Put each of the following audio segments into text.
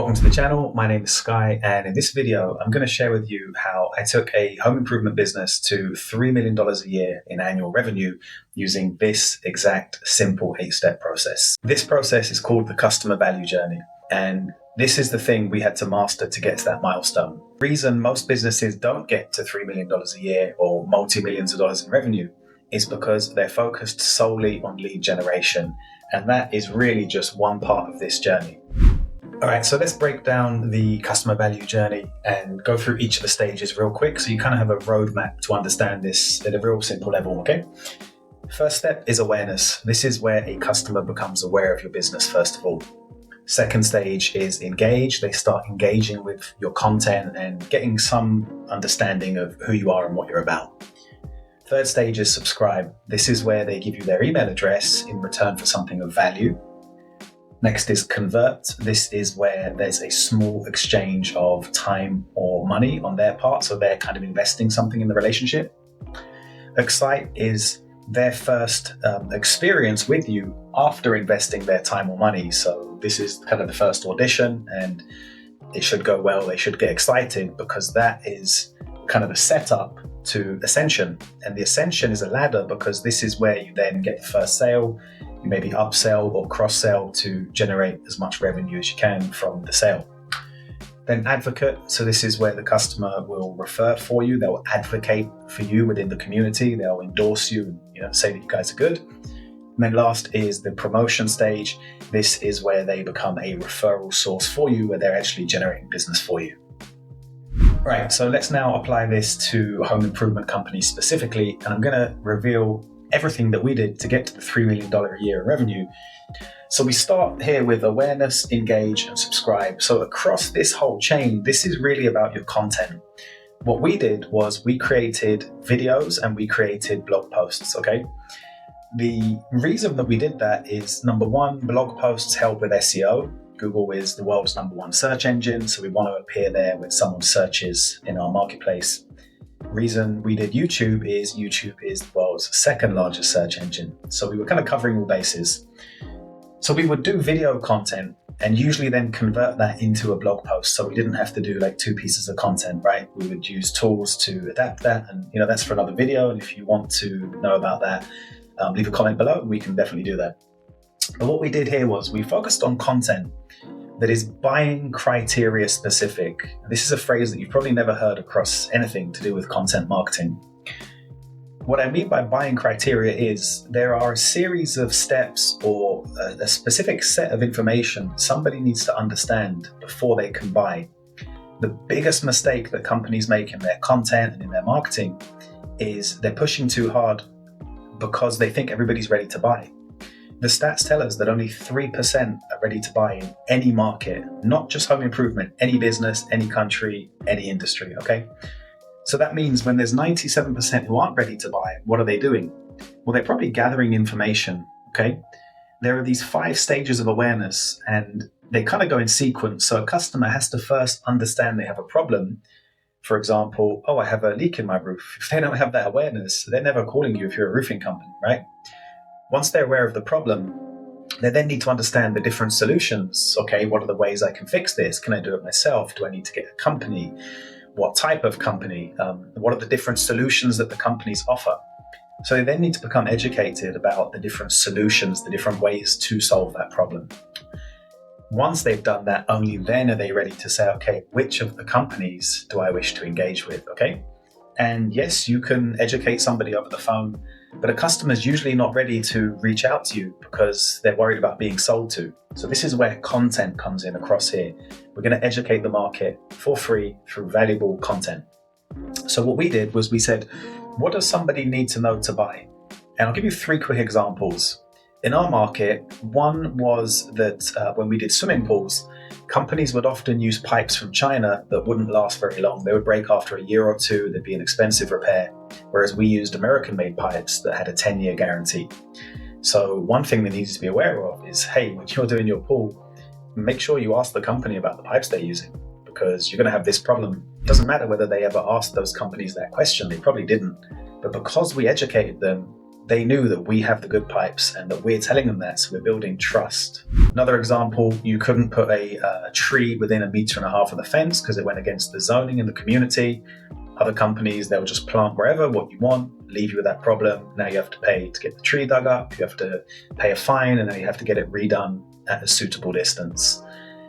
Welcome to the channel. My name is Sky, and in this video, I'm going to share with you how I took a home improvement business to $3 million a year in annual revenue using this exact simple 8-step process. This process is called the customer value journey, and this is the thing we had to master to get to that milestone. The reason most businesses don't get to $3 million a year or multi-millions of dollars in revenue is because they're focused solely on lead generation, and that is really just one part of this journey. All right, so let's break down the customer value journey and go through each of the stages real quick so you kind of have a roadmap to understand this at a real simple level, okay? First step is awareness. This is where a customer becomes aware of your business, first of all. Second stage is engage. They start engaging with your content and getting some understanding of who you are and what you're about. Third stage is subscribe. This is where they give you their email address in return for something of value. Next is convert. This is where there's a small exchange of time or money on their part, so they're kind of investing something in the relationship. Excite is their first experience with you after investing their time or money. So this is kind of the first audition, and it should go well. They should get excited because that is kind of the setup to Ascension. And the Ascension is a ladder because this is where you then get the first sale. You maybe upsell or cross-sell to generate as much revenue as you can from the sale. Then advocate. So this is where the customer will refer for you. They'll advocate for you within the community. They'll endorse you and say that you guys are good. And then last is the promotion stage. This is where they become a referral source for you, where they're actually generating business for you. Right, so let's now apply this to home improvement companies specifically, and I'm going to reveal everything that we did to get to the $3 million a year in revenue. So we start here with awareness, engage, and subscribe. So across this whole chain, this is really about your content. What we did was we created videos and we created blog posts, okay? The reason that we did that is, number one, blog posts help with SEO. Google is the world's #1 search engine, so we want to appear there when someone searches in our marketplace. Reason we did YouTube is the world's second largest search engine. So we were kind of covering all bases. So we would do video content and usually then convert that into a blog post. So we didn't have to do like 2 pieces of content, right? We would use tools to adapt that. And that's for another video. And if you want to know about that, leave a comment below. We can definitely do that. But what we did here was we focused on content that is buying criteria specific. This is a phrase that you've probably never heard across anything to do with content marketing. What I mean by buying criteria is there are a series of steps or a specific set of information somebody needs to understand before they can buy. The biggest mistake that companies make in their content and in their marketing is they're pushing too hard because they think everybody's ready to buy. The stats tell us that only 3% are ready to buy in any market, not just home improvement, any business, any country, any industry, okay? So that means when there's 97% who aren't ready to buy, what are they doing? Well, they're probably gathering information, okay? There are these 5 stages of awareness, and they kind of go in sequence. So a customer has to first understand they have a problem. For example, I have a leak in my roof. If they don't have that awareness, they're never calling you if you're a roofing company, right? Once they're aware of the problem, they then need to understand the different solutions. Okay, what are the ways I can fix this? Can I do it myself? Do I need to get a company? What type of company? What are the different solutions that the companies offer? So they then need to become educated about the different solutions, the different ways to solve that problem. Once they've done that, only then are they ready to say, okay, which of the companies do I wish to engage with, okay? And yes, you can educate somebody over the phone, but a customer's usually not ready to reach out to you because they're worried about being sold to. So this is where content comes in across here. We're going to educate the market for free through valuable content. So what we did was we said, what does somebody need to know to buy? And I'll give you 3 quick examples. In our market, one was that when we did swimming pools, companies would often use pipes from China that wouldn't last very long. They would break after a year or 2. There'd be an expensive repair, whereas we used American-made pipes that had a 10-year guarantee. So one thing they needed to be aware of is, hey, when you're doing your pool, make sure you ask the company about the pipes they're using, because you're going to have this problem. It doesn't matter whether they ever asked those companies that question. They probably didn't. But because we educated them, they knew that we have the good pipes and that we're telling them that, so we're building trust. Another example, you couldn't put a tree within 1.5 meters of the fence because it went against the zoning in the community. Other companies, they'll just plant wherever, what you want, leave you with that problem. Now you have to pay to get the tree dug up, you have to pay a fine, and then you have to get it redone at a suitable distance.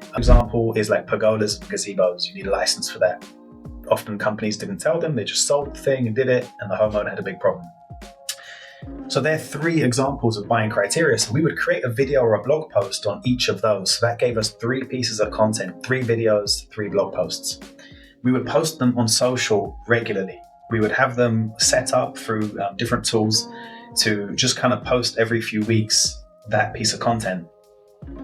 An example is like pergolas and gazebos. You need a license for that. Often companies didn't tell them, they just sold the thing and did it, and the homeowner had a big problem. So there are 3 examples of buying criteria. So we would create a video or a blog post on each of those. So that gave us 3 pieces of content, 3 videos, 3 blog posts. We would post them on social regularly. We would have them set up through different tools to just kind of post every few weeks that piece of content.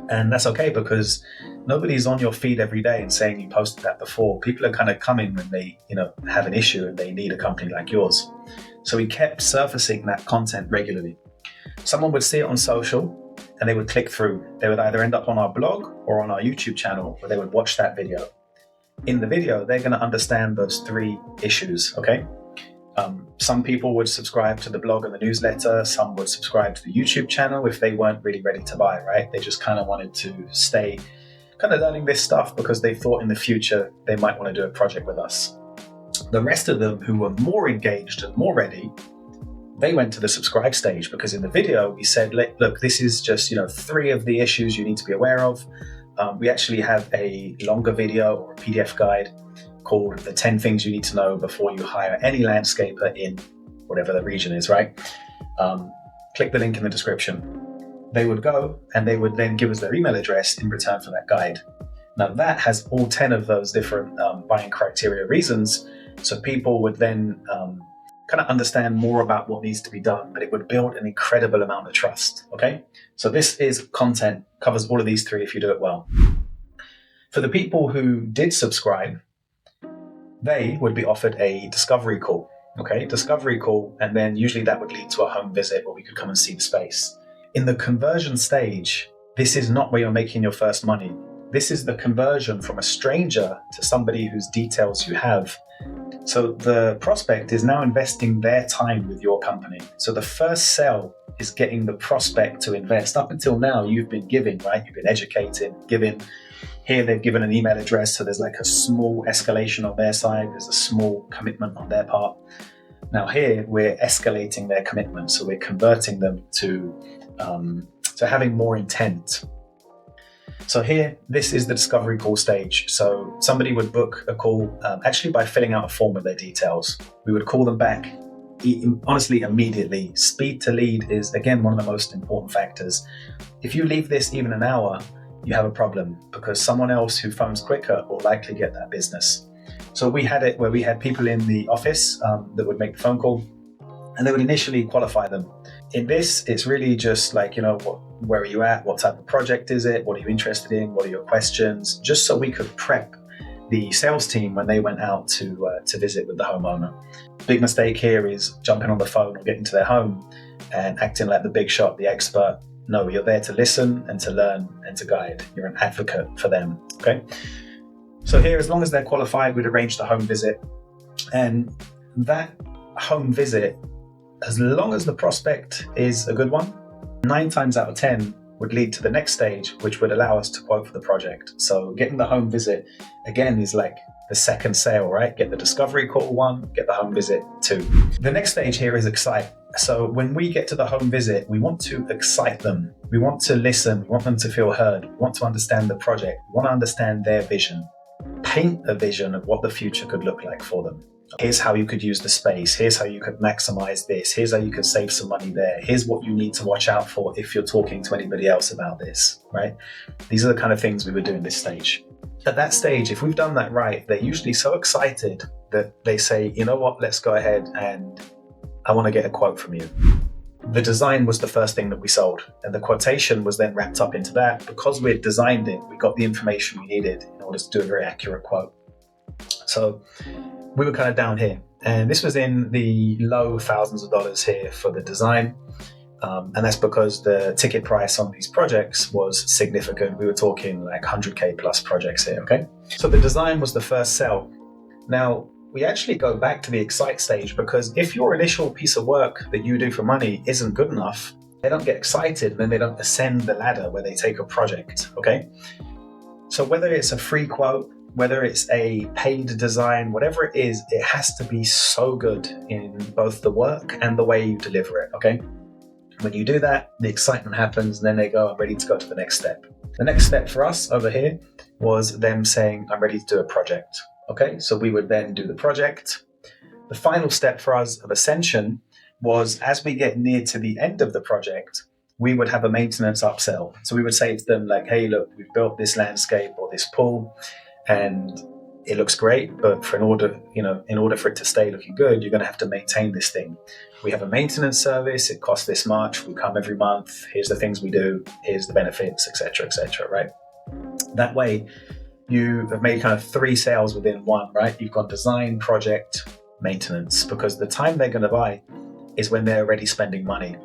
And that's okay, because nobody's on your feed every day and saying you posted that before. People are kind of coming when they, have an issue and they need a company like yours. So we kept surfacing that content regularly. Someone would see it on social and they would click through. They would either end up on our blog or on our YouTube channel, where they would watch that video. In the video, they're going to understand those 3 issues, okay? Some people would subscribe to the blog and the newsletter. Some would subscribe to the YouTube channel if they weren't really ready to buy, right? They just kind of wanted to stay kind of learning this stuff because they thought in the future they might want to do a project with us. The rest of them who were more engaged and more ready, they went to the subscribe stage, because in the video we said, look, this is just 3 of the issues you need to be aware of. We actually have a longer video or a PDF guide called the 10 things you need to know before you hire any landscaper in whatever the region is, right? Click the link in the description. They would go and they would then give us their email address in return for that guide. Now that has all 10 of those different buying criteria reasons. So people would then kind of understand more about what needs to be done, but it would build an incredible amount of trust, okay? So this is content, covers all of these 3 if you do it well. For the people who did subscribe, they would be offered a discovery call, okay? Discovery call, and then usually that would lead to a home visit where we could come and see the space. In the conversion stage, this is not where you're making your first money. This is the conversion from a stranger to somebody whose details you have. So the prospect is now investing their time with your company. So the first sell is getting the prospect to invest. Up until now, you've been giving, right? You've been educated, giving. Here they've given an email address, so there's like a small escalation on their side. There's a small commitment on their part. Now here we're escalating their commitment, so we're converting them to having more intent. So here, this is the discovery call stage. So somebody would book a call actually by filling out a form with their details. We would call them back honestly immediately. Speed to lead is, again, one of the most important factors. If you leave this even an hour, you have a problem, because someone else who phones quicker will likely get that business. So we had it where we had people in the office that would make the phone call, and they would initially qualify them. In this, it's really just like, where are you at? What type of project is it? What are you interested in? What are your questions? Just so we could prep the sales team when they went out to visit with the homeowner. Big mistake here is jumping on the phone or getting to their home and acting like the big shot, the expert. No, you're there to listen and to learn and to guide. You're an advocate for them, okay? So here, as long as they're qualified, we'd arrange the home visit. And that home visit, as long as the prospect is a good one, 9 times out of 10 would lead to the next stage, which would allow us to quote for the project. So getting the home visit, again, is like the second sale, right? Get the discovery call 1, get the home visit 2. The next stage here is excite. So when we get to the home visit, we want to excite them. We want to listen. We want them to feel heard. We want to understand the project. We want to understand their vision. Paint a vision of what the future could look like for them. Here's how you could use the space. Here's how you could maximize this. Here's how you could save some money there. Here's what you need to watch out for if you're talking to anybody else about this, right? These are the kind of things we would do in this stage. At that stage, if we've done that right, they're usually so excited that they say, you know what, let's go ahead and I want to get a quote from you. The design was the first thing that we sold, and the quotation was then wrapped up into that. Because we'd designed it, we got the information we needed in order to do a very accurate quote. So we were kind of down here, and this was in the low thousands of dollars here for the design. And that's because the ticket price on these projects was significant. We were talking like 100K plus projects here, okay? So the design was the first sell. Now, we actually go back to the excite stage, because if your initial piece of work that you do for money isn't good enough, they don't get excited, and then they don't ascend the ladder where they take a project, okay? So whether it's a free quote, whether it's a paid design, whatever it is, it has to be so good in both the work and the way you deliver it, okay? When you do that, the excitement happens, and then they go, I'm ready to go to the next step. The next step for us over here was them saying, I'm ready to do a project, okay? So we would then do the project. The final step for us of Ascension was, as we get near to the end of the project, we would have a maintenance upsell. So we would say to them like, hey, look, we've built this landscape or this pool, and it looks great, but in order for it to stay looking good, you're going to have to maintain this thing. We have a maintenance service. It costs this much. We come every month. Here's the things we do. Here's the benefits, etc., right? That way, you have made kind of 3 sales within one, right? You've got design, project, maintenance, because the time they're going to buy is when they're already spending money.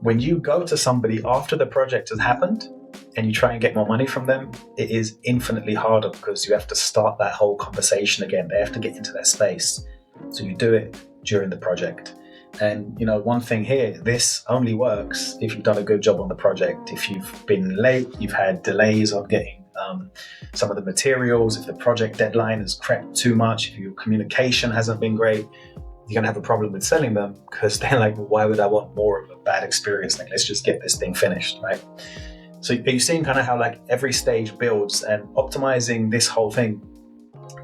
When you go to somebody after the project has happened and you try and get more money from them, it is infinitely harder, because you have to start that whole conversation again. They have to get into that space. So you do it during the project. And one thing here, this only works if you've done a good job on the project. If you've been late, you've had delays on getting some of the materials, if the project deadline has crept too much, if your communication hasn't been great, you're going to have a problem with selling them, because they're like, well, why would I want more of a bad experience? Like, let's just get this thing finished, right? So are you seeing kind of how like every stage builds, and optimizing this whole thing,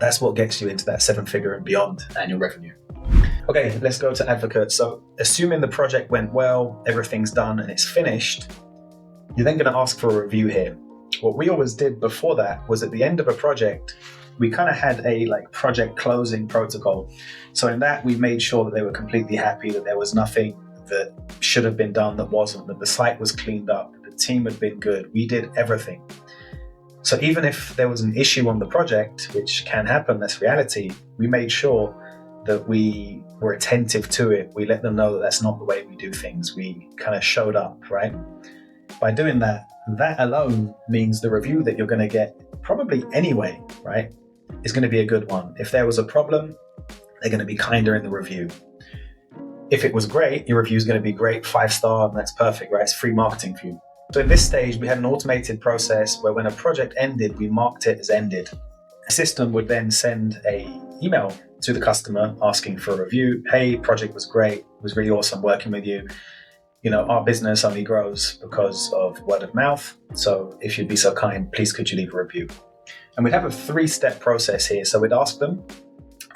that's what gets you into that 7-figure and beyond annual revenue. Okay, let's go to advocate. So assuming the project went well, everything's done and it's finished, you're then going to ask for a review here. What we always did before that was, at the end of a project, we kind of had a like project closing protocol. So in that, we made sure that they were completely happy, that there was nothing that should have been done that wasn't, that the site was cleaned up, the team had been good. We did everything. So even if there was an issue on the project, which can happen, that's reality, we made sure that we were attentive to it. We let them know that that's not the way we do things. We kind of showed up, right? By doing that, that alone means the review that you're going to get probably anyway, right, is going to be a good one. If there was a problem, they're going to be kinder in the review. If it was great, your review is going to be great, 5-star, and that's perfect, right? It's free marketing for you. So in this stage, we had an automated process where when a project ended, we marked it as ended. A system would then send an email to the customer asking for a review. Hey, project was great. It was really awesome working with you. Our business only grows because of word of mouth. So if you'd be so kind, please could you leave a review? And we'd have a 3-step process here. So we'd ask them,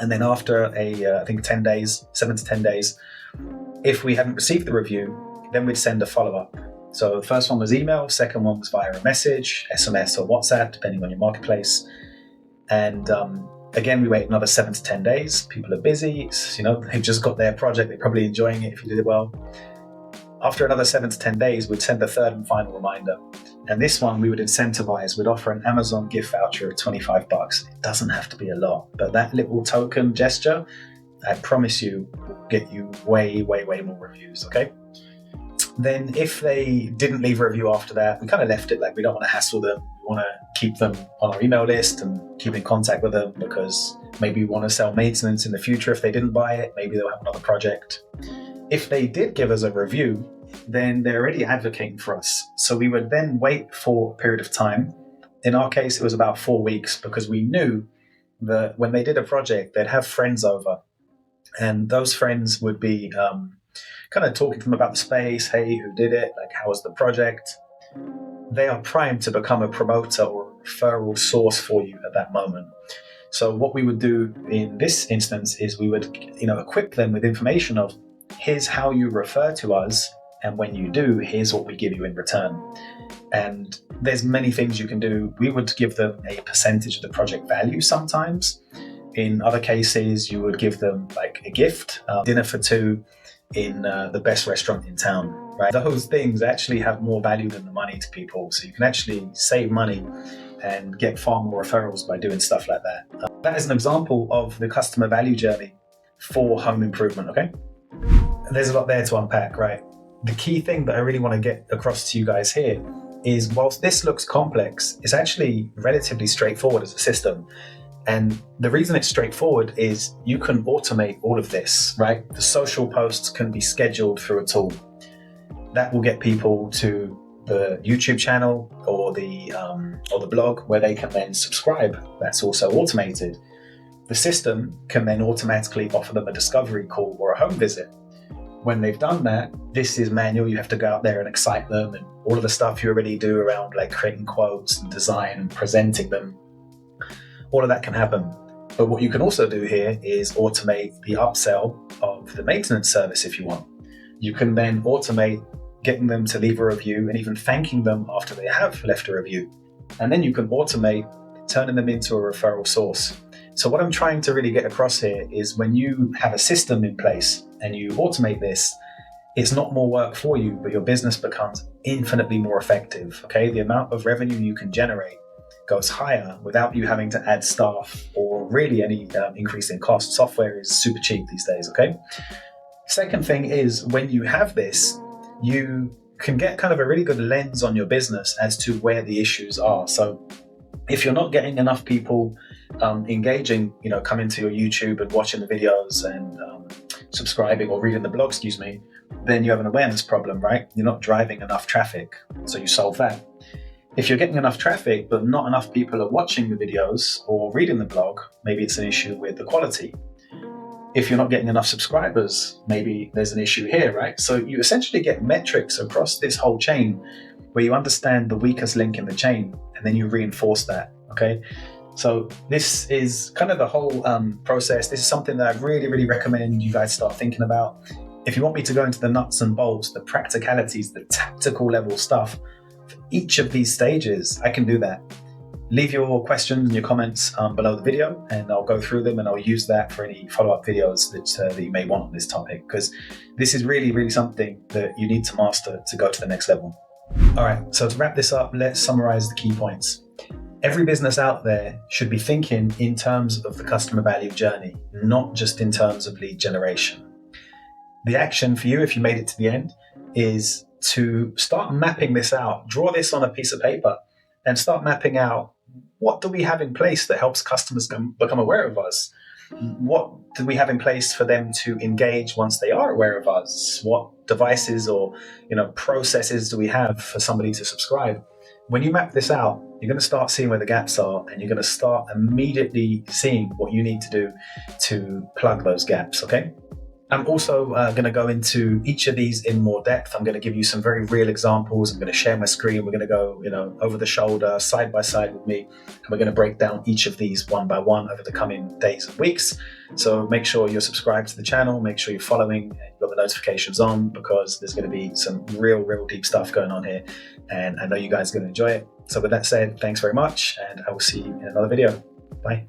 and then after I think 7 to 10 days, if we hadn't received the review, then we'd send a follow-up. So the first one was email, second one was via a message, SMS or WhatsApp, depending on your marketplace. And again, we wait another 7 to 10 days. People are busy, they've just got their project, they're probably enjoying it if you did it well. After another 7 to 10 days, we'd send the third and final reminder. And this one we would incentivize. We'd offer an Amazon gift voucher of $25. It doesn't have to be a lot, but that little token gesture, I promise you, will get you way, way, way more reviews, okay? Then if they didn't leave a review after that, we kind of left it like we don't want to hassle them. We want to keep them on our email list and keep in contact with them, because maybe we want to sell maintenance in the future. If they didn't buy it, maybe they'll have another project. If they did give us a review, then they're already advocating for us. So we would then wait for a period of time. In our case, it was about 4 weeks, because we knew that when they did a project, they'd have friends over. And those friends would be kind of talking to them about the space. Hey, who did it? Like, how was the project? They are primed to become a promoter or a referral source for you at that moment. So what we would do in this instance is we would, equip them with information of, here's how you refer to us, and when you do, here's what we give you in return. And there's many things you can do. We would give them a percentage of the project value sometimes. In other cases, you would give them like a gift, dinner for 2 in the best restaurant in town, right? Those things actually have more value than the money to people. So you can actually save money and get far more referrals by doing stuff like that. That is an example of the customer value journey for home improvement, okay? There's a lot there to unpack, right? The key thing that I really want to get across to you guys here is, whilst this looks complex, it's actually relatively straightforward as a system. And the reason it's straightforward is you can automate all of this, right? The social posts can be scheduled through a tool. That will get people to the YouTube channel or the blog where they can then subscribe. That's also automated. The system can then automatically offer them a discovery call or a home visit. When they've done that, this is manual. You have to go out there and excite them, and all of the stuff you already do around like creating quotes and design and presenting them. All of that can happen. But what you can also do here is automate the upsell of the maintenance service if you want. You can then automate getting them to leave a review and even thanking them after they have left a review. And then you can automate turning them into a referral source. So what I'm trying to really get across here is when you have a system in place and you automate this, it's not more work for you, but your business becomes infinitely more effective. Okay, the amount of revenue you can generate goes higher without you having to add staff or really any increase in cost. Software is super cheap these days. Okay. Second thing is when you have this, you can get kind of a really good lens on your business as to where the issues are. So if you're not getting enough people engaging, coming to your YouTube and watching the videos and subscribing or reading the blog, then you have an awareness problem, right? You're not driving enough traffic. So you solve that. If you're getting enough traffic, but not enough people are watching the videos or reading the blog, maybe it's an issue with the quality. If you're not getting enough subscribers, maybe there's an issue here, right? So you essentially get metrics across this whole chain where you understand the weakest link in the chain and then you reinforce that, okay? So this is kind of the whole process. This is something that I really, really recommend you guys start thinking about. If you want me to go into the nuts and bolts, the practicalities, the tactical level stuff, for each of these stages, I can do that. Leave your questions and your comments below the video and I'll go through them and I'll use that for any follow-up videos that you may want on this topic, because this is really, really something that you need to master to go to the next level. All right, so to wrap this up, let's summarize the key points. Every business out there should be thinking in terms of the customer value journey, not just in terms of lead generation. The action for you, if you made it to the end, is to start mapping this out. Draw this on a piece of paper and start mapping out, what do we have in place that helps customers become aware of us? What do we have in place for them to engage once they are aware of us? What devices or processes do we have for somebody to subscribe? When you map this out, you're going to start seeing where the gaps are and you're going to start immediately seeing what you need to do to plug those gaps, okay? I'm also going to go into each of these in more depth. I'm going to give you some very real examples. I'm going to share my screen. We're going to go, over the shoulder, side by side with me. And we're going to break down each of these one by one over the coming days and weeks. So make sure you're subscribed to the channel. Make sure you're following and you've got the notifications on, because there's going to be some real deep stuff going on here. And I know you guys are going to enjoy it. So with that said, thanks very much. And I will see you in another video. Bye.